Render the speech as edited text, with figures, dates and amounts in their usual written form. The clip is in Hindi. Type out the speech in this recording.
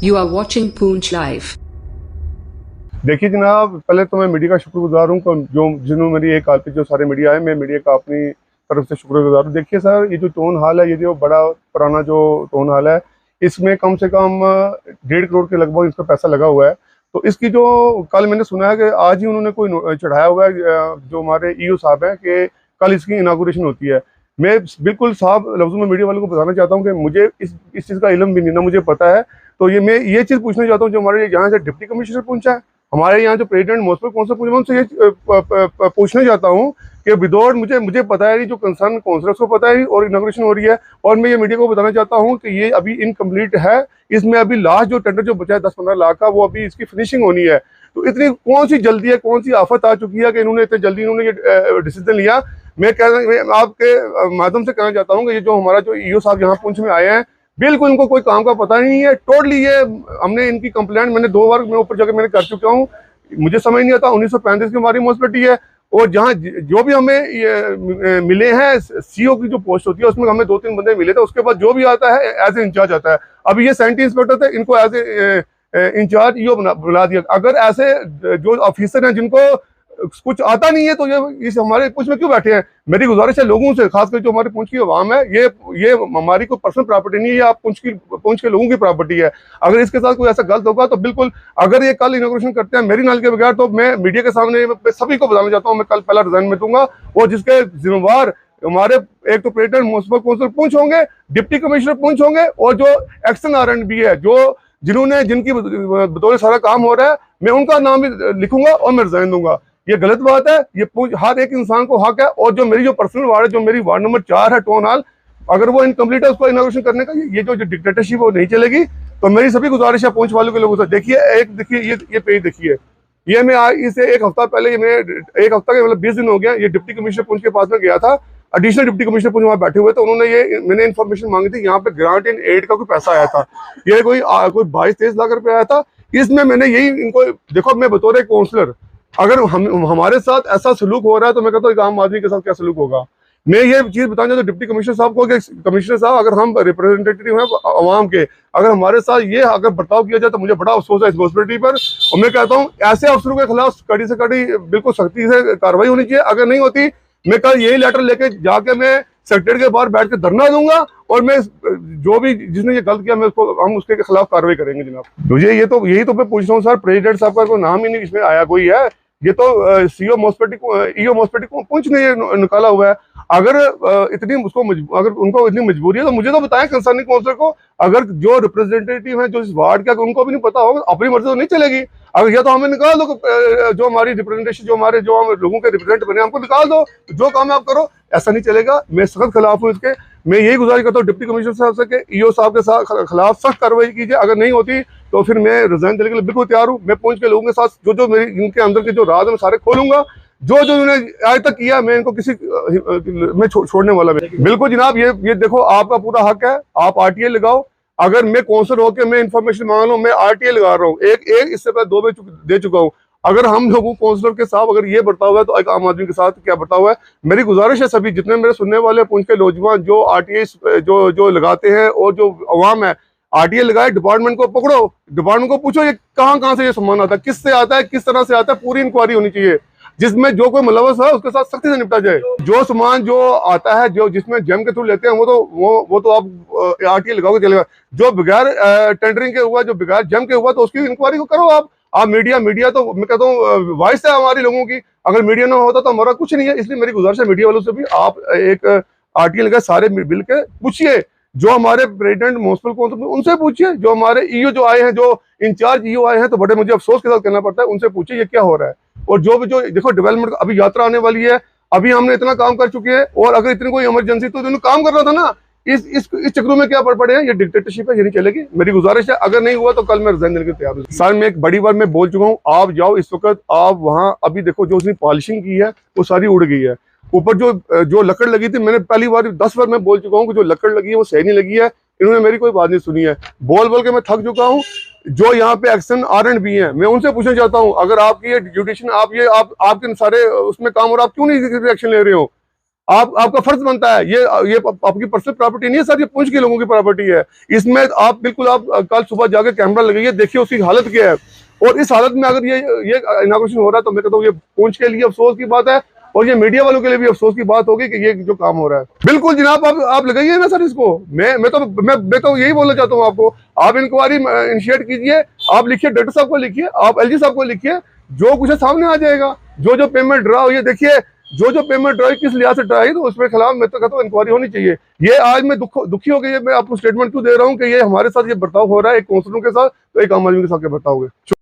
You are watching Poonch Live. देखिए जनाब, पहले तो मैं मीडिया का शुक्रगुजार हूँ जो जिन्होंने मेरी एक कॉल पे जो सारे मीडिया है, मैं मीडिया का अपनी तरफ से शुक्रगुजार हूँ। देखिए सर, ये जो टोन हाल है, ये जो बड़ा पुराना जो टोन हाल है, इसमें कम से कम 1.5 करोड़ के लगभग इसका पैसा लगा हुआ है। तो इसकी जो कल मैंने सुना है कि आज ही उन्होंने कोई चढ़ाया हुआ है, जो हमारे ईओ साहब हैं, कि कल इसकी इनागुरेशन होती है। मैं बिल्कुल साफ लफ्ज़ों में मीडिया वालों को बताना चाहता हूँ कि मुझे इस चीज़ का इल्म भी नहीं ना मुझे पता है। तो मैं ये चीज़ पूछना चाहता हूँ, जो हमारे यहाँ से डिप्टी कमिश्नर पहुंचा है, हमारे यहाँ जो प्रेसिडेंट म्युनिसिपल काउंसिल पहुंचा, मैं उनसे ये पूछना चाहता हूँ कि विदाउट मुझे पता है नहीं, जो कंसर्न काउंसिलर्स को पता है नहीं, और इनॉग्रेशन हो रही है, और मैं ये मीडिया को बताना चाहता हूँ कि ये अभी इनकम्प्लीट है। इसमें अभी लास्ट जो टेंडर जो बचा है 10-15 लाख का, वो अभी इसकी फिनिशिंग होनी है। तो इतनी कौन सी जल्दी है, कौन सी आफत आ चुकी है कि इन्होंने इतने जल्दी ये डिसीजन लिया। मैं आपके माध्यम से कहना चाहता हूँ कि ये जो हमारा जो ईओ साहब यहाँ पुंछ में आए हैं, बिल्कुल इनको कोई काम का पता नहीं है। टोटली ये हमने इनकी कंप्लेंट मैंने 2 बार मैं ऊपर जाकर मैंने कर चुका हूँ। मुझे समझ नहीं आता, 1935 की हमारी म्युनिसिपैलिटी है, और जहाँ जो भी हमें ये मिले हैं सीओ की जो पोस्ट होती है, उसमें हमें 2-3 बंदे मिले थे। उसके बाद जो भी आता है एज ए इंचार्ज आता है। अभी ये सैनिटरी इंस्पेक्टर थे, इनको एज ए इंचार्ज ईओ बुला दिया। अगर ऐसे जो ऑफिसर हैं जिनको कुछ आता नहीं है, तो ये इस हमारे पुंछ में क्यों बैठे हैं। मेरी गुजारिश है लोगों से, खासकर जो हमारे पुंछ की आवाम है, ये हमारी कोई पर्सनल प्रॉपर्टी नहीं है, आप पुंछ के लोगों की प्रॉपर्टी है। अगर इसके साथ कोई ऐसा गलत होगा तो बिल्कुल, अगर ये कल इनॉग्रेशन करते हैं मेरी नाल के बगैर, तो मैं मीडिया के सामने सभी को बताना चाहता हूँ, मैं कल पहला रिजाइन में दूंगा। और जिसके जिम्मेवार हमारे एक तो प्रेसिडेंट म्युनिसिपल काउंसिल पुंछ होंगे, डिप्टी कमिश्नर पुंछ होंगे, और जो एक्शन R&B है, जिनकी बदौलत सारा काम हो रहा है, मैं उनका नाम भी लिखूंगा और मैं रिजाइन दूंगा। ये गलत बात है, ये हर एक इंसान को हक है। और जो मेरी जो पर्सनल वार्ड है, जो मेरी वार्ड नंबर 4 है टोन हाल, अगर वो इनकम्प्लीट है, उसको इनॉग्रेशन करने का ये जो डिक्टेटरशिप वो नहीं चलेगी। तो मेरी सभी गुजारिश है पुंछ वालों के लोगों से, देखिए ये पेज देखिए, ये मैं इसे एक हफ्ता पहले, एक हफ्ता के मतलब 20 दिन हो गया, ये डिप्टी कमिश्नर पुंछ के पास में गया था। एडिशनल डिप्टी कमिश्नर पुंछ वहाँ बैठे हुए थे, उन्होंने मैंने इन्फॉर्मेशन मांगी थी, यहाँ पे ग्रांट इन एड का कोई पैसा आया था, ये कोई 22-23 लाख रुपए आया था। इसमें मैंने यही इनको देखो, मैं बतौर काउंसलर, अगर हमारे साथ ऐसा सलूक हो रहा है, तो मैं कहता हूँ एक आम आदमी के साथ क्या सलूक होगा। मैं ये चीज बताना चाहता हूँ डिप्टी कमिश्नर साहब को कि कमिश्नर साहब, अगर हम रिप्रेजेंटेटिव हैं अवाम के, अगर हमारे साथ ये अगर बर्ताव किया जाए, तो मुझे बड़ा अफसोस है इस हॉस्पिटल पर। और मैं कहता हूँ ऐसे अफसरों के खिलाफ कड़ी से कड़ी बिल्कुल सख्ती से कार्रवाई होनी चाहिए। अगर नहीं होती, मैं कल यही लेटर लेके जाके मैं सेक्रेटरी के बाहर बैठ के धरना दूंगा, और मैं जो भी जिसने ये गलत किया, हम उसके खिलाफ कार्रवाई करेंगे जनाब। मुझे यही तो मैं पूछ रहा हूँ सर, प्रेसिडेंट साहब का कोई नाम ही नहीं इसमें आया कोई है। ये तो ईओ म्युनिसिपैलिटी को पुंछ ने निकाला हुआ है। अगर अगर उनको इतनी मजबूरी है, तो मुझे तो बताएं कंसर्निंग काउंसिलर को। अगर जो रिप्रेजेंटेटिव है जो इस वार्ड का, उनको भी नहीं पता होगा, अपनी मर्जी तो नहीं चलेगी। अगर या तो हमें निकाल दो, जो हमारी रिप्रेजेंटेशन, जो हम लोगों के रिप्रेजेंट बने, हमको निकाल दो, जो काम आप करो। ऐसा नहीं चलेगा, मैं सख्त खिलाफ हूँ इसके। मैं यही गुजारिश करता हूँ डिप्टी कमिश्नर साहब से कि ईओ साहब के खिलाफ सख्त कार्रवाई कीजिए। अगर नहीं होती, तो फिर मैं रिजाइन देने के लिए बिल्कुल तैयार हूँ। मैं पुंछ के लोगों के साथ जो मेरी इनके अंदर के जो राज है, मैं सारे खोलूंगा। जो उन्होंने आज तक किया, मैं इनको किसी में छोड़ने वाला नहीं। बिल्कुल जनाब, ये देखो, आपका पूरा हक है, आप RTA लगाओ। अगर मैं काउंसलर होकर मैं इन्फॉर्मेशन मांग लूँ, मैं RTA लगा रहा हूँ, एक इससे पहले 2 दे चुका हूँ। अगर हम लोगों काउंसलर के साथ अगर ये बर्ताव है, तो एक आम आदमी के साथ क्या बर्ताव है। मेरी गुजारिश है सभी जितने मेरे सुनने वाले पुंछ के नौजवान जो RTA जो लगाते हैं, और जो अवाम है, RTA लगाए, डिपार्टमेंट को पकड़ो, डिपार्टमेंट को पूछो ये कहाँ से ये सामान आता है, किससे आता है, किस तरह से आता है, पूरी इंक्वायरी होनी चाहिए, जिसमें जो कोई मुलव्वस है उसके साथ सख्ती से निपटा जाए। जो सामान जो आता है, जिसमें जेम के थ्रू लेते हैं, वो तो आप RTA लगाओगे चलेगा। जो बगैर टेंडरिंग के हुआ, जो बगैर जेम के हुआ, तो उसकी इंक्वायरी को करो आप मीडिया तो मैं कहता हूँ वॉइस है हमारी लोगों की। अगर मीडिया ना होता तो हमारा कुछ नहीं है। इसलिए मेरी गुजारिश है मीडिया वालों से भी, आप एक RTA लगाए, सारे मिल के पूछिए, जो हमारे प्रेसिडेंट म्युनिसिपल काउंसिल, उनसे पूछिए, जो हमारे ईओ जो आए हैं, जो इंचार्ज ईओ आए हैं, तो बड़े मुझे अफसोस के साथ कहना पड़ता है, उनसे पूछिए ये क्या हो रहा है। और जो देखो डेवलपमेंट, अभी यात्रा आने वाली है, अभी हमने इतना काम कर चुके हैं, और अगर इतनी कोई इमरजेंसी, तो इन्होंने काम करना था ना। इस चक्रों में क्या पड़ पड़े हैं, ये डिक्टेटरशिप है, ये नहीं चलेगी। मेरी गुजारिश है, अगर नहीं हुआ तो कल मैं रिजाइन देने के तैयार हूँ। सर, मैं एक बड़ी बार मैं बोल चुका हूँ, आप जाओ इस वक्त, आप वहाँ अभी देखो, जो उसने पॉलिशिंग की है वो सारी उड़ गई है। ऊपर जो लकड़ लगी थी, मैंने पहली बार 10 बार मैं बोल चुका हूँ कि जो लकड़ लगी है वो सही नहीं लगी है। इन्होंने मेरी कोई बात नहीं सुनी है, बोल के मैं थक चुका हूँ। जो यहाँ पे एक्शन R&B है, मैं उनसे पूछना चाहता हूँ, अगर आपकी ये जुडिशन, आपके सारे उसमें काम, और आप क्यों नहीं एक्शन ले रहे हो। आपका फर्ज बनता है, ये आपकी पर्सनल प्रॉपर्टी नहीं है सर, ये पुंछ के लोगों की प्रॉपर्टी है। इसमें आप बिल्कुल आप कल सुबह जाके कैमरा लगाइए, देखिए उसकी हालत क्या है। और इस हालत में अगर ये इनॉग्रेशन हो रहा है तो मैं कहता हूँ ये पुंछ के लिए अफसोस की बात है, और ये मीडिया वालों के लिए भी अफसोस की बात होगी कि ये जो काम हो रहा है। बिल्कुल जनाब, आप लगाइए ना सर इसको। मैं तो यही बोलना चाहता हूँ आपको, आप इंक्वायरी इनिशिएट कीजिए, आप लिखिए, डायरेक्टर साहब को लिखिए, आप एलजी साहब को लिखिए, जो कुछ है सामने आ जाएगा। जो पेमेंट ड्रा हुई है, देखिए जो पेमेंट ड्रा किस लिहाज से ड्रा है, तो उसके खिलाफ मैं तो कहता हूँ इंक्वायरी होनी चाहिए। ये आज मैं दुखी हो गई है, मैं आपको स्टेटमेंट क्यों दे रहा हूँ कि ये हमारे साथ ये बर्ताव हो रहा है एक काउंसलरों के साथ, तो एक आम आदमी के साथ क्या बर्ताव हो गया।